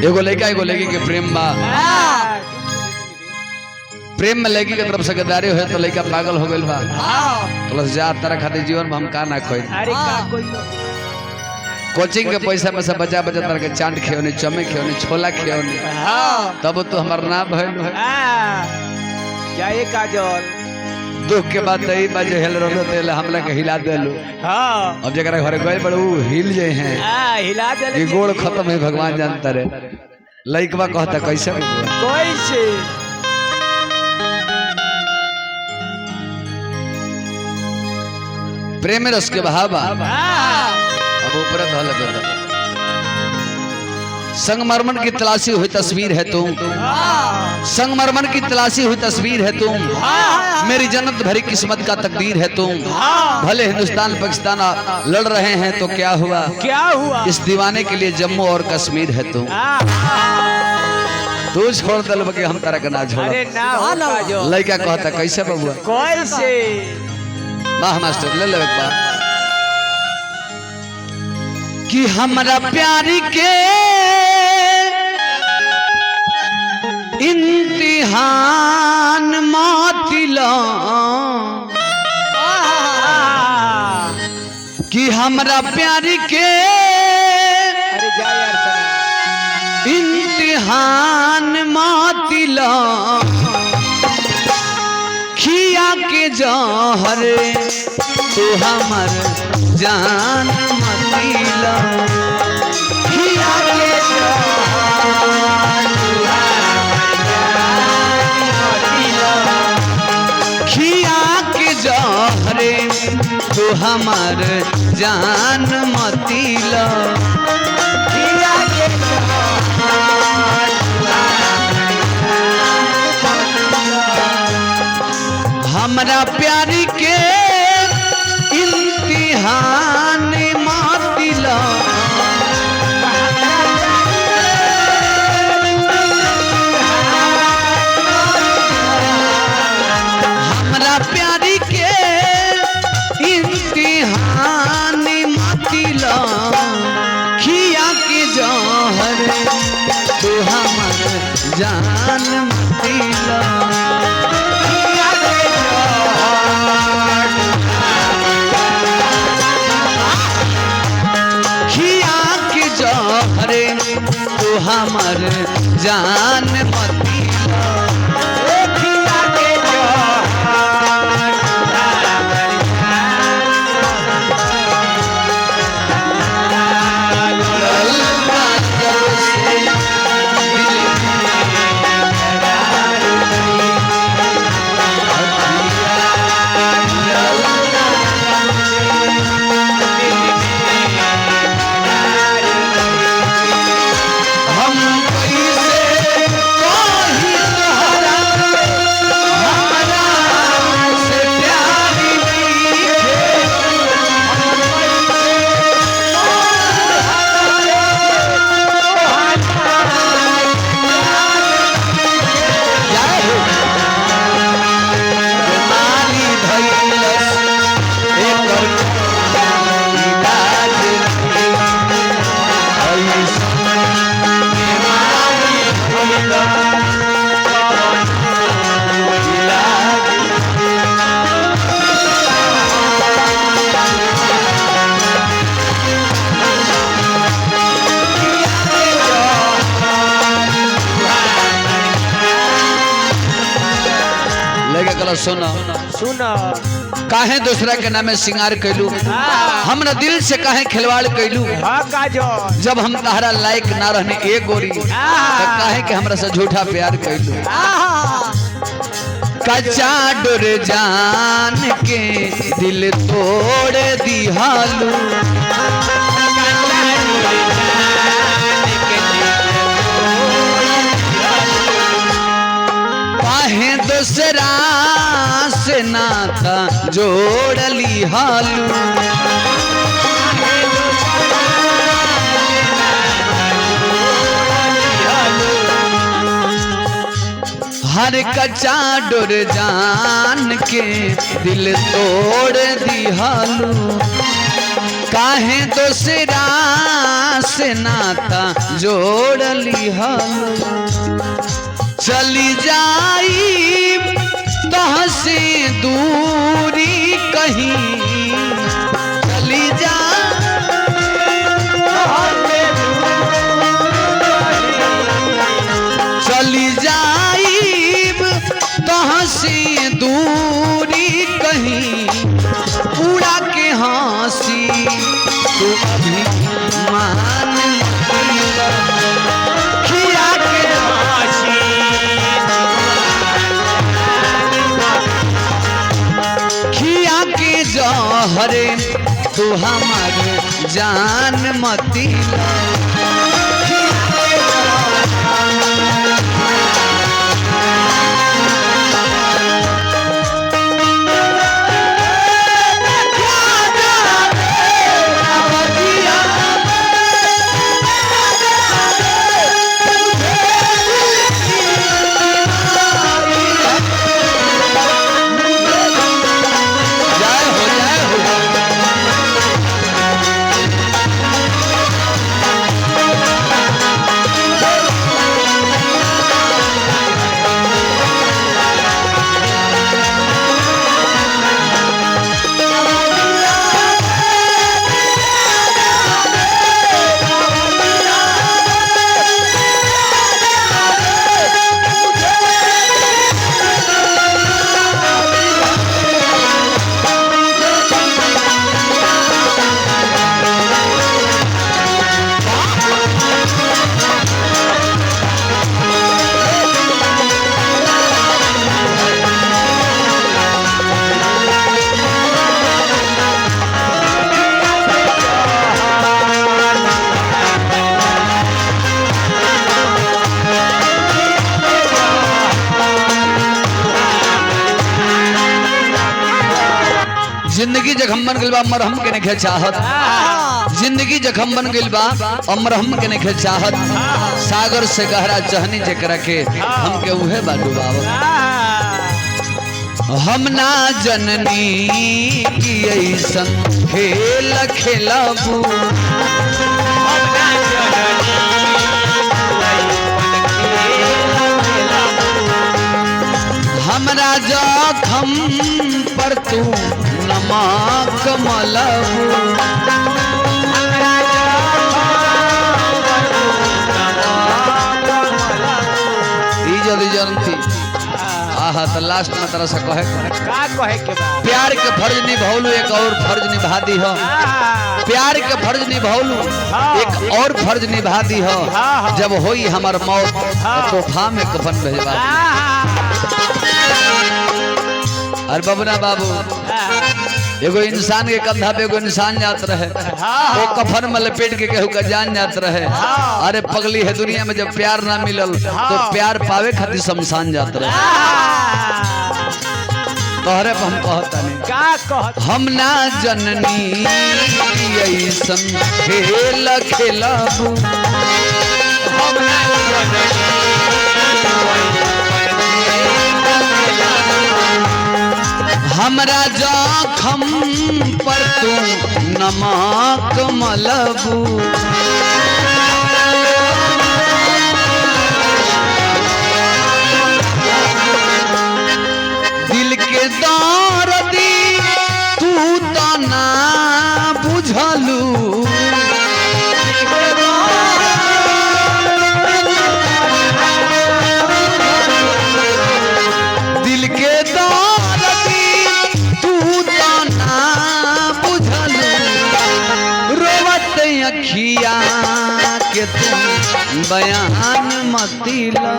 एगो लड़का एगो लड़की के प्रेम बा, प्रेम में लड़की के तरफ से गद्दारी हो तो लड़का पागल हो गइल बा। तो जा तरह खातिर जीवन में हम का ना खोई। अरे का कोई कोचिंग के पैसा में से बचा बचा तरह के चांद खेवनी, चमे खेवनी, छोला खेवनी, तब तो हमार ना भइल है। जाए काजल दुख के बाद तई बाजे हेल रहो तेल हमला के हिला देलू। हाँ अब जरा घरे गइल बड़ू हिल जाए हैं, हिला दे ये गोड़ खत्म है भगवान जानता रे। लइकवा कहता कैसे कोई से प्रेम रस के बहावा अब ऊपर धल गया। संगमरमर की तलाशी हुई तस्वीर है तुम, संगमरमर की तलाशी हुई तस्वीर है तुम, मेरी जन्नत भरी किस्मत का तकदीर है तुम। भले हिंदुस्तान पाकिस्तान लड़ रहे हैं तो क्या हुआ, क्या हुआ, इस दीवाने के लिए जम्मू और कश्मीर है तुम। तू छोड़ दल के हम तरह का ना छोड़। अरे ना हो लड़का कहता कैसे बबुआ कैसे वाह मास्टर ले ले एक बार कि हमरा प्यारी के इम्तिहान मातिला, कि हमरा प्यारी के अरे जा यार इम्तिहान मातिला, खिया के जहर तू हमर जान मतिला, खिया के जहर खिया के जहरे तू हमर जान मतिला, खिया के हमरा प्यारी के इम्तिहान मातिला, हमरा प्यारी के इम्तिहान मातिला, खिया के जहर तू हमर जान मतिला, तू हमर जान मतिला, खिया के सुनो सुना काहे दूसरा के नामे सिंगार कैलू, हमरा दिल से काहे खिलवाड़ कैलू। जब हम तहरा लायक ना रहने ए गोरी तो काहे के हमरा से झूठा प्यार कैलू। कच्चा डोर जान के दिल तोड़ दिहालू, काहे दूसरा से नाता जोड़ ली हालू, हर कच्चा डोर जान के दिल तोड़ दी हालू, काहे दोसरा से नाता जोड़ लिहल चली जाई तहाँ से दूरी कहीं चली जा चली जाई तहाँ से दूरी कहीं उड़ा के हंसी तू अभी मान खिया के खिया के जहरे तू हमारे जान मती जिंदगी जखम बन गइल बा मरहम के नहीं चाहत जिंदगी जखम बन गइल बा मरहम के नहीं चाहत सागर से गहरा चहनी जेकरा के हमके उहे बा डुबावत हम ना जननी की ऐसन खेल खेलबू हमरा जखम पर तू नमक मलबू जल्दी जानती आहा तो लास्ट में तरह से कहे का कहे के बा प्यार के फर्ज निभौलू एक और फर्ज निभा दी हो प्यार के फर्ज निभौलू एक और फर्ज निभा दी हो जब होई हमार मौत तो तोहफा में कफन भेजवा अरे बबना बाबू एगो इंसान के कंधा पे एगो इंसान जात रहे वो कफन में लपेट के केहू का जान जात रहे अरे पगली है दुनिया में जब प्यार ना मिलल तो प्यार पावे खातिर शमशान जात रहे तोहरे पे हम कहता नहीं का कहत हम ना जननी ऐसन खेल खेलबू हम ना हमरा जखम पर तू नमक मलबू दिल के दर्दी तू तो ना बुझलू दिल के दर्दी तू तो ना बुझलू रोवत अखिया के तू बयान मतिला